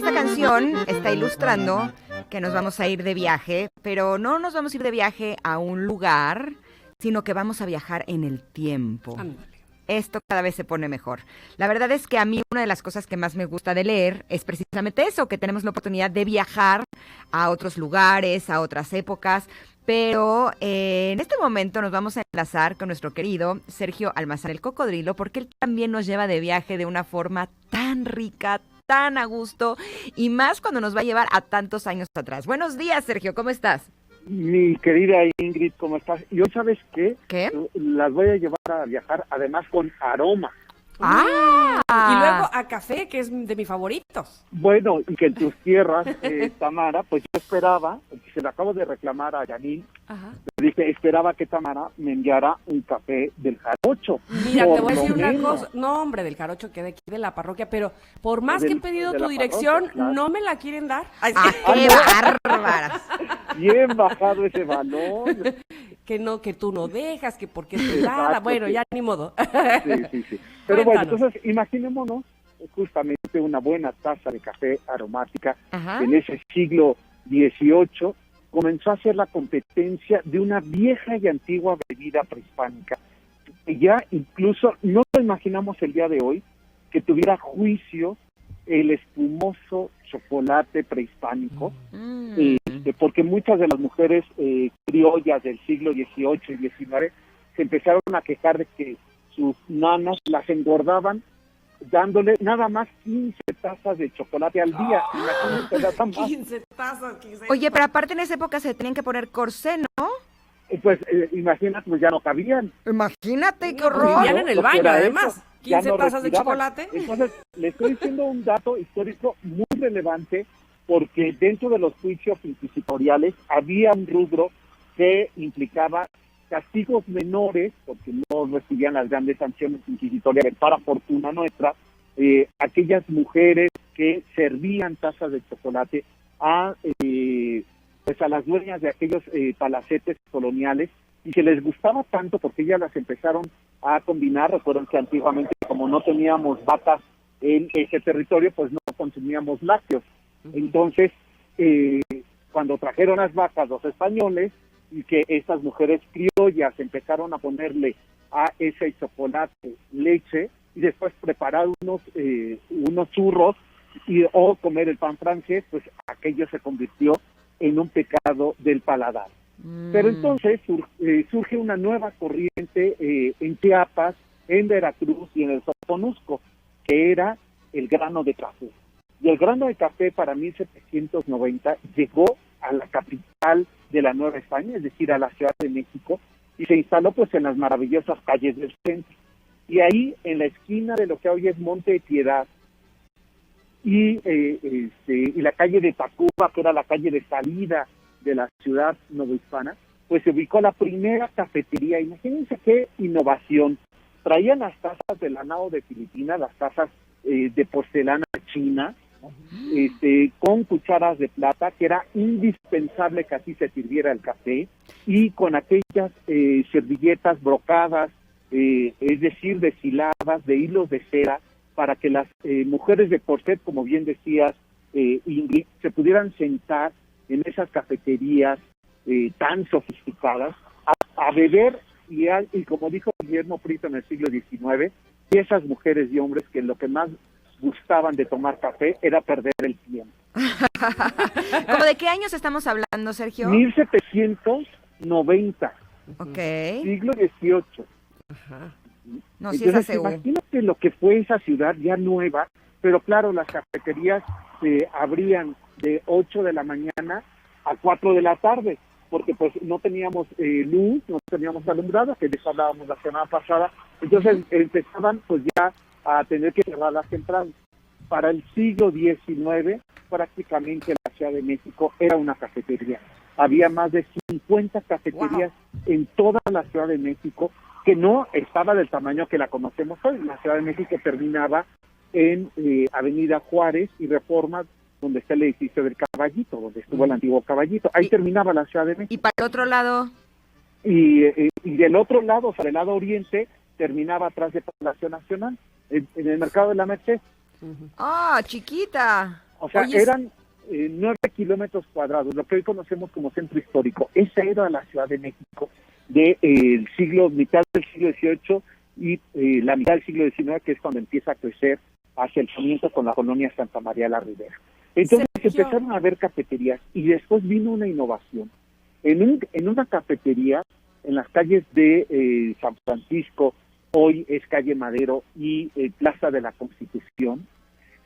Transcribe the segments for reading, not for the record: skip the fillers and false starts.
esta canción está ilustrando que nos vamos a ir de viaje, pero no nos vamos a ir de viaje a un lugar, sino que vamos a viajar en el tiempo. Ándale. Esto cada vez se pone mejor. La verdad es que a mí una de las cosas que más me gusta de leer es precisamente eso, que tenemos la oportunidad de viajar a otros lugares, a otras épocas, pero en este momento nos vamos a enlazar con nuestro querido Sergio Almazán el Cocodrilo, porque él también nos lleva de viaje de una forma tan rica, tan a gusto, y más cuando nos va a llevar a tantos años atrás. Buenos días, Sergio, ¿cómo estás? Mi querida Ingrid, ¿cómo estás? ¿Y hoy sabes qué? ¿Qué? Las voy a llevar a viajar, además con aroma. ¡Ah! Y luego a café, que es de mis favoritos. Bueno, y que en tus tierras, Tamara, pues yo esperaba, se lo acabo de reclamar a Janine, Ajá. le dije, esperaba que Tamara me enviara un café del jarocho. Mira, Por te voy a lo decir una menos. cosa. No, hombre, del jarocho que de aquí de la parroquia, pero por más Del- que he pedido de tu la dirección, parroquia, claro. no me la quieren dar. Ay, ¡Ah, qué bárbaras! Bien bajado ese balón. que no, que tú no dejas, que porque es privada. Exacto, Bueno, sí. ya ni modo. Sí. Pero bueno, Cuéntanos. entonces imaginémonos justamente una buena taza de café aromática. Ajá. En ese siglo XVIII comenzó a ser la competencia de una vieja y antigua bebida prehispánica. Y ya incluso no lo imaginamos el día de hoy que tuviera juicio el espumoso chocolate prehispánico, porque muchas de las mujeres criollas del siglo XVIII y XIX se empezaron a quejar de que sus nanas las engordaban dándole nada más 15 tazas de chocolate al día. Imagínate, nada más. 15 tazas, 15. Oye, pero aparte en esa época se tenían que poner corsé, ¿no? Pues imagínate, pues ya no cabían. Imagínate, qué No, pues horror. vivían en el Lo que baño, era además. eso, ya 15 no tazas de respiraban. chocolate. Entonces, le estoy diciendo un dato histórico muy relevante, porque dentro de los juicios inquisitoriales había un rubro que implicaba castigos menores, porque no recibían las grandes sanciones inquisitoriales, para fortuna nuestra, aquellas mujeres que servían tazas de chocolate a pues a las dueñas de aquellos palacetes coloniales, y que les gustaba tanto porque ellas las empezaron a combinar. Recuerden que antiguamente, como no teníamos vacas en ese territorio, pues no consumíamos lácteos. Entonces, cuando trajeron las vacas los españoles, y que estas mujeres criollas empezaron a ponerle a ese chocolate leche, y después preparar unos churros o comer el pan francés, pues aquello se convirtió en un pecado del paladar. Pero entonces surge una nueva corriente en Chiapas, en Veracruz y en el Soconusco, que era el grano de café. Y el grano de café para 1790 llegó a la capital de la Nueva España, es decir, a la Ciudad de México, y se instaló pues en las maravillosas calles del centro. Y ahí, en la esquina de lo que hoy es Monte de Piedad, y la calle de Tacuba, que era la calle de salida de la ciudad novohispana, pues se ubicó la primera cafetería. Imagínense qué innovación. Traían las tazas de lanao de Filipinas, las tazas de porcelana china, con cucharas de plata, que era indispensable que así se sirviera el café, y con aquellas servilletas brocadas, es decir, deshiladas de hilos de seda, para que las mujeres de corset, como bien decías, Ingrid, se pudieran sentar en esas cafeterías tan sofisticadas a beber, y como dijo Guillermo Prieto en el siglo XIX, y esas mujeres y hombres que lo que más gustaban de tomar café era perder el tiempo. ¿Cómo de qué años estamos hablando, Sergio? 1790, Ok. siglo XVIII. Ajá. No, sí es Entonces, ACU. imagínate lo que fue esa ciudad ya nueva, pero claro, las cafeterías se abrían de 8 de la mañana a 4 de la tarde, porque pues no teníamos luz, no teníamos alumbrado, que les hablábamos la semana pasada. Entonces empezaban pues ya a tener que cerrarlas temprano. Para el siglo XIX, prácticamente la Ciudad de México era una cafetería. Había más de 50 cafeterías en toda la Ciudad de México, que no estaba del tamaño que la conocemos hoy. La Ciudad de México terminaba en Avenida Juárez y Reforma, donde está el edificio del Caballito, donde estuvo el antiguo Caballito. Ahí terminaba la Ciudad de México. Y para el otro lado, Y del otro lado, o sea, del lado oriente, terminaba atrás de Palacio Nacional, en el Mercado de la Merced. ¡ah, chiquita! O sea, Oye, eran 9 kilómetros cuadrados, lo que hoy conocemos como centro histórico. Esa era la Ciudad de México de mitad del siglo XVIII y la mitad del siglo XIX, que es cuando empieza a crecer hacia el comienzo con la colonia Santa María la Ribera. Entonces Sergio. empezaron a haber cafeterías y después vino una innovación. En una cafetería en las calles de San Francisco, hoy es calle Madero y Plaza de la Constitución,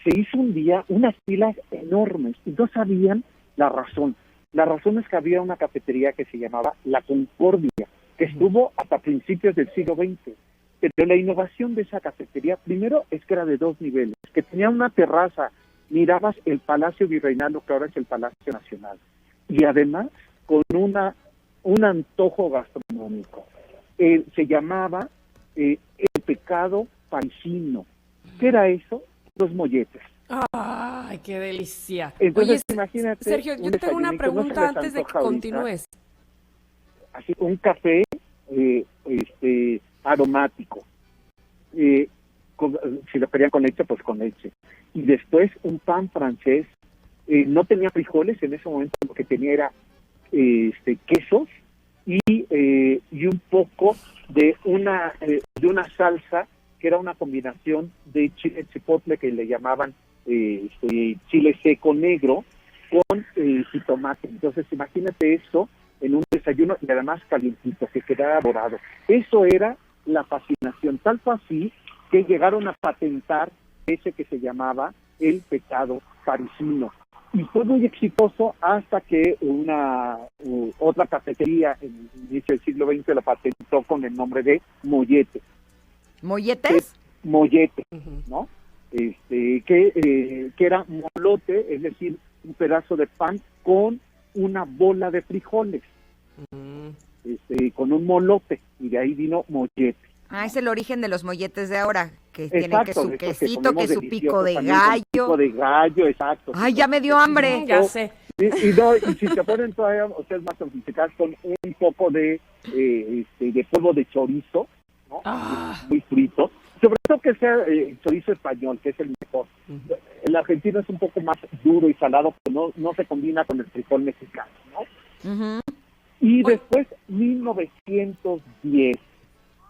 se hizo un día unas filas enormes y no sabían la razón. La razón es que había una cafetería que se llamaba La Concordia, que estuvo hasta principios del siglo XX. Pero la innovación de esa cafetería, primero, es que era de 2 niveles, que tenía una terraza, mirabas el Palacio Virreinal, lo que ahora es el Palacio Nacional, y además con un antojo gastronómico. Se llamaba El Pecado Parisino. ¿Qué era eso? Los molletes. Ay, qué delicia. Entonces, Oye, imagínate. Sergio, yo tengo una pregunta antes de que continúes. Así, un café aromático. Si lo querían con leche, pues con leche. Y después un pan francés. No tenía frijoles en ese momento, lo que tenía era quesos y un poco de una salsa que era una combinación de chile chipotle que le llamaban chile seco negro con jitomate. Entonces imagínate eso en un desayuno y además calientito, que quedara dorado. Eso era la fascinación, tal fue así que llegaron a patentar ese que se llamaba El Pecado Parisino. Y fue muy exitoso hasta que otra cafetería en el inicio del siglo XX lo patentó con el nombre de Mollete. ¿Molletes? Mollete, Ujú. ¿no? Que era molote, es decir, un pedazo de pan con una bola de frijoles, con un molote, y de ahí vino Mollete. Ah, es el origen de los molletes de ahora, que Exacto, tienen que su estos quesito, que comemos su pico deliciosos de también, con pico gallo. de gallo, exacto. Ay, ya me dio hambre. Ya sé. Y si te ponen todavía, o sea, es más sofisticadas, con un poco de polvo de chorizo, ¿no? Ah. Muy frito. Sobre todo que sea chorizo español, que es el mejor. Ujú. El argentino es un poco más duro y salado, pero no se combina con el frijol mexicano, ¿no? Ujú. Y después, 1910,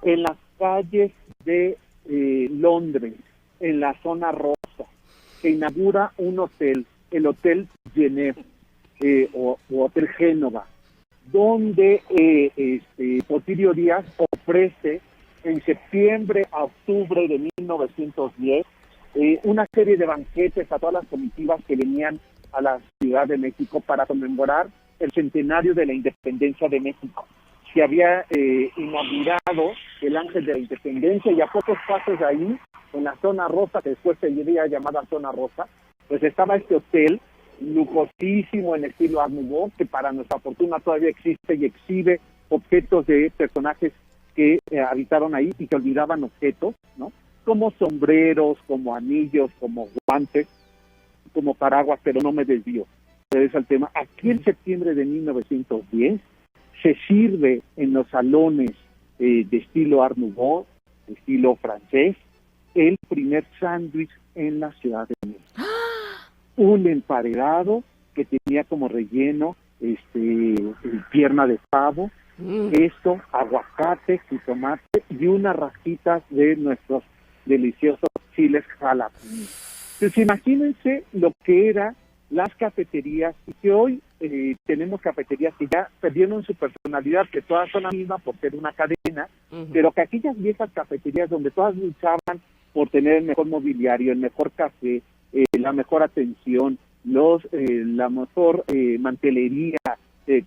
en las calles de Londres, en la zona rosa, se inaugura un hotel, el Hotel Genève, o Hotel Génova, donde Porfirio Díaz ofrece en septiembre a octubre de 1910 una serie de banquetes a todas las comitivas que venían a la Ciudad de México para conmemorar el centenario de la independencia de México. Se había inaugurado el Ángel de la Independencia y a pocos pasos de ahí, en la zona rosa, que después se iría llamada zona rosa, pues estaba este hotel lujosísimo en estilo Art Nouveau, que para nuestra fortuna todavía existe y exhibe objetos de personajes que habitaron ahí y que olvidaban objetos, ¿no? Como sombreros, como anillos, como guantes, como paraguas, pero no me desvío. Entonces al tema, aquí en septiembre de 1910 se sirve en los salones de estilo Art Nouveau, de estilo francés, el primer sándwich en la Ciudad de México. Un emparedado que tenía como relleno pierna de pavo, queso, aguacate, jitomate y unas rajitas de nuestros deliciosos chiles jalapeños. Entonces imagínense lo que eran las cafeterías, y que hoy tenemos cafeterías que ya perdieron su personalidad, que todas son la misma por ser una cadena, pero que aquellas viejas cafeterías donde todas luchaban por tener el mejor mobiliario, el mejor café, la mejor atención, la mejor mantelería,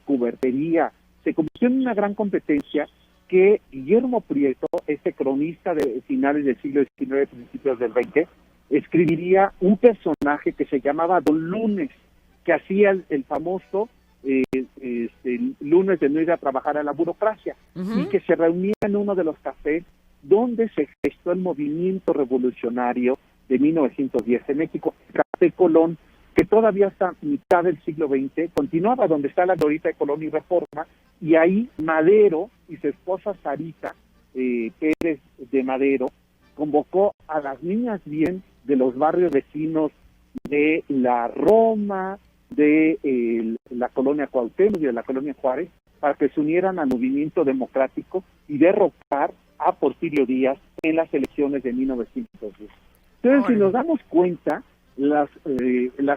cubertería, se convirtió en una gran competencia que Guillermo Prieto, este cronista de finales del siglo XIX, principios del XX, escribiría un personaje que se llamaba Don Lunes, que hacía el famoso lunes de no ir a trabajar a la burocracia, y que se reunía en uno de los cafés donde se gestó el movimiento revolucionario de 1910 en México, el Café Colón, que todavía hasta mitad del siglo XX continuaba donde está la glorieta de Colón y Reforma, y ahí Madero y su esposa Sarita Pérez de Madero convocó a las niñas bien de los barrios vecinos de la Roma, de la colonia Cuauhtémoc y de la colonia Juárez, para que se unieran al movimiento democrático y derrocar a Porfirio Díaz en las elecciones de 1910. Entonces, si nos damos cuenta, las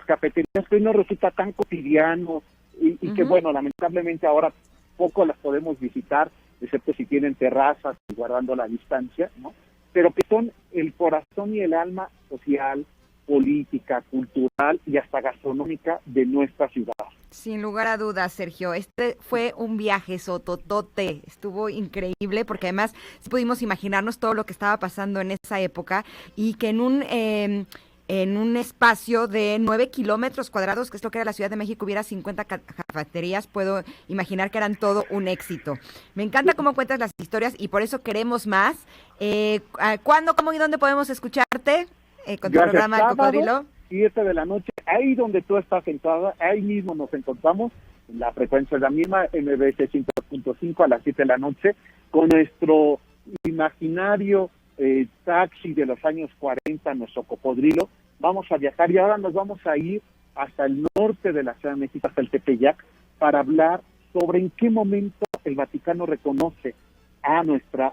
cafeterías que hoy nos resulta tan cotidiano y que, bueno, lamentablemente ahora poco las podemos visitar, excepto si tienen terrazas y guardando la distancia, ¿no? Pero que son el corazón y el alma social, política, cultural y hasta gastronómica de nuestra ciudad. Sin lugar a dudas, Sergio, este fue un viaje sototote, estuvo increíble porque además pudimos imaginarnos todo lo que estaba pasando en esa época y que en un espacio de 9 kilómetros cuadrados, que es lo que era la Ciudad de México, hubiera 50 cafeterías, puedo imaginar que eran todo un éxito. Me encanta cómo cuentas las historias y por eso queremos más. ¿Cuándo, cómo y dónde podemos escucharte con tu programa El Cocodrilo? 7 de la noche, ahí donde tú estás sentada, ahí mismo nos encontramos, la frecuencia es la misma, MBS 5.5 a las 7 de la noche, con nuestro imaginario taxi de los años 40, nuestro cocodrilo. Vamos a viajar y ahora nos vamos a ir hasta el norte de la Ciudad de México, hasta el Tepeyac, para hablar sobre en qué momento el Vaticano reconoce a nuestra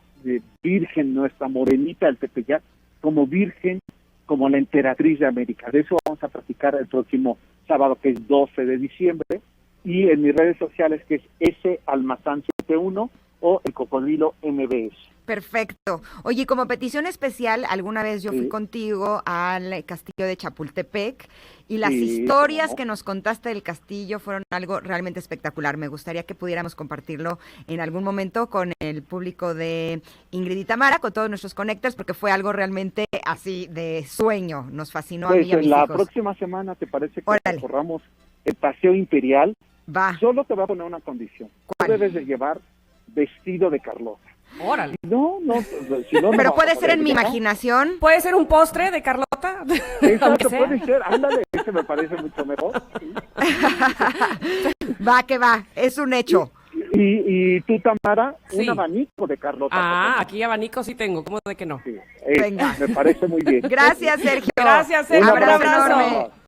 Virgen, nuestra morenita del Tepeyac, como Virgen, como la emperatriz de América. De eso vamos a platicar el próximo sábado, que es 12 de diciembre, y en mis redes sociales, que es salmazán71 o el Cocodrilo MBS. Perfecto. Oye, como petición especial, alguna vez yo fui contigo al castillo de Chapultepec y las historias que nos contaste del castillo fueron algo realmente espectacular. Me gustaría que pudiéramos compartirlo en algún momento con el público de Ingrid y Tamara, con todos nuestros connectors, porque fue algo realmente así de sueño. Nos fascinó pues a mí y a mis la hijos. Próxima semana, ¿te parece que Órale. recorramos el Paseo Imperial? Va. Solo te voy a poner una condición. ¿Cuál? Tú debes de llevar vestido de Carlota. Órale. No, si no, Pero no puede vas a ser en mi poder, ¿no? imaginación. ¿Puede ser un postre de Carlota? Aunque Exacto, sea. puede ser, ándale, ese me parece mucho mejor. Va, que va, es un hecho. Y tú, Tamara, Sí. un abanico de Carlota. Ah, aquí abanico sí tengo, ¿cómo de que no? Sí, Venga. me parece muy bien. Gracias, Sergio. Gracias, Sergio. Un Abrazo abrazo. enorme.